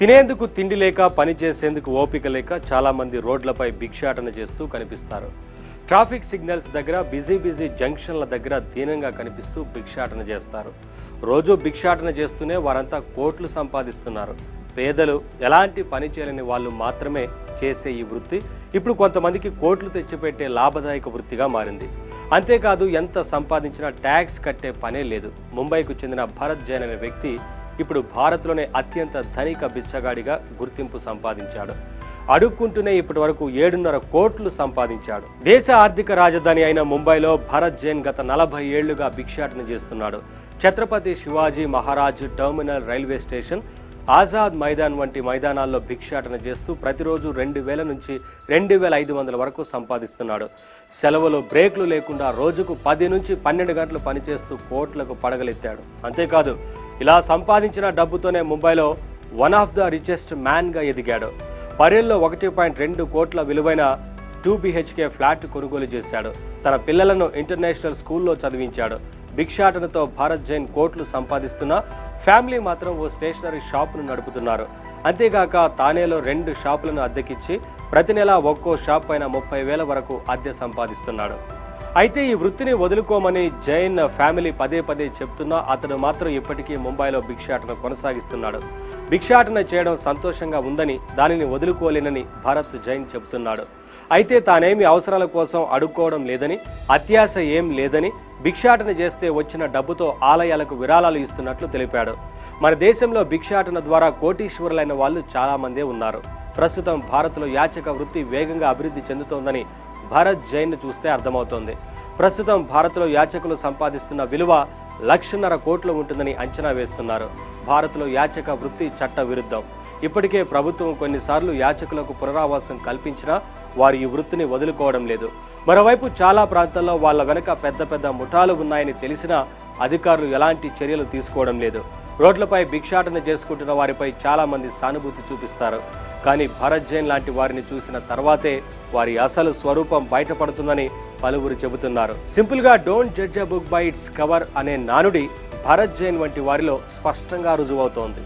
తినేందుకు తిండి లేక పని చేసేందుకు ఓపిక లేక చాలామంది రోడ్లపై భిక్షాటన చేస్తూ కనిపిస్తారు. ట్రాఫిక్ సిగ్నల్స్ దగ్గర బిజీ జంక్షన్ల దగ్గర దీనంగా కనిపిస్తూ భిక్షాటన చేస్తారు. రోజు భిక్షాటన చేస్తూనే వారంతా కోట్లు సంపాదిస్తున్నారు. పేదలు ఎలాంటి పని చేయలేని వాళ్ళు మాత్రమే చేసే ఈ వృత్తి ఇప్పుడు కొంతమందికి కోట్లు తెచ్చిపెట్టే లాభదాయక వృత్తిగా మారింది. అంతేకాదు ఎంత సంపాదించినా ట్యాక్స్ కట్టే పనే లేదు. ముంబైకు చెందిన భరత్ జైన్ అనే వ్యక్తి ఇప్పుడు భారత్లోనే అత్యంత ధనిక బిచ్చగాడిగా గుర్తింపు సంపాదించాడు. అడుక్కుంటూనే ఇప్పటి వరకు 7.5 కోట్లు సంపాదించాడు. దేశ ఆర్థిక రాజధాని అయిన ముంబైలో భరత్ జైన్ గత 40 ఏళ్లుగా భిక్షాటన చేస్తున్నాడు. Chhatrapati Shivaji Maharaj terminal railway station, Azad Maidan వంటి మైదానాల్లో భిక్షాటన చేస్తూ ప్రతిరోజు 2000 నుంచి 2500 వరకు సంపాదిస్తున్నాడు. సెలవులు బ్రేక్లు లేకుండా రోజుకు 10 నుంచి 12 గంటలు పనిచేస్తూ కోట్లకు పడగలెత్తాడు. అంతేకాదు ఇలా సంపాదించిన డబ్బుతోనే ముంబైలో వన్ ఆఫ్ ద రిచెస్ట్ మ్యాన్గా ఎదిగాడు. పరేల్లో 1.2 కోట్ల విలువైన 2 BHK ఫ్లాట్ కొనుగోలు చేశాడు. తన పిల్లలను ఇంటర్నేషనల్ స్కూల్లో చదివించాడు. భిక్షాటనతో భరత్ జైన్ కోట్లు సంపాదిస్తున్నా ఫ్యామిలీ మాత్రం ఓ స్టేషనరీ షాపును నడుపుతున్నారు. అంతేగాక తానేలో 2 షాపులను అద్దెకిచ్చి ప్రతి నెల ఒక్కో షాప్ పైన 30,000 వరకు అద్దె సంపాదిస్తున్నాడు. అయితే ఈ వృత్తిని వదులుకోమని జైన్ ఫ్యామిలీ పదే చెప్తున్నా అతడు మాత్రం ఇప్పటికీ ముంబైలో భిక్షాటన కొనసాగిస్తున్నాడు. భిక్షాటన చేయడం సంతోషంగా ఉందని, దానిని వదులుకోలేనని భరత్ జైన్ చెబుతున్నాడు. అయితే తానేమి అవసరాల కోసం అడుక్కోవడం లేదని, అత్యాశ ఏం లేదని, భిక్షాటన చేస్తే వచ్చిన డబ్బుతో ఆలయాలకు విరాళాలు ఇస్తున్నట్లు తెలిపాడు. మన దేశంలో భిక్షాటన ద్వారా కోటీశ్వరులైన వాళ్ళు చాలామందే ఉన్నారు. ప్రస్తుతం భారత్లో యాచక వృత్తి వేగంగా అభివృద్ధి చెందుతోందని భరత్ జైన్ చూస్తే అర్థమవుతోంది. ప్రస్తుతం భారత్లో యాచకులు సంపాదిస్తున్న విలువ 1.5 కోట్లు ఉంటుందని అంచనా వేస్తున్నారు. భారత్లో యాచక వృత్తి చట్ట విరుద్ధం. ఇప్పటికే ప్రభుత్వం కొన్నిసార్లు యాచకులకు పునరావాసం కల్పించినా వారు ఈ వృత్తిని వదులుకోవడం లేదు. మరోవైపు చాలా ప్రాంతాల్లో వాళ్ళ వెనక పెద్ద ముఠాలు ఉన్నాయని తెలిసినా అధికారులు ఎలాంటి చర్యలు తీసుకోవడం లేదు. రోడ్లపై భిక్షాటన చేసుకుంటున్న వారిపై చాలా మంది సానుభూతి చూపిస్తారు. కానీ భరత్ జైన్ లాంటి వారిని చూసిన తర్వాతే వారి అసలు స్వరూపం బయటపడుతుందని పలువురు చెబుతున్నారు. సింపుల్ గా don't judge a book by its cover అనే నానుడి భరత్ జైన్ వంటి వారిలో స్పష్టంగా రుజువవుతోంది.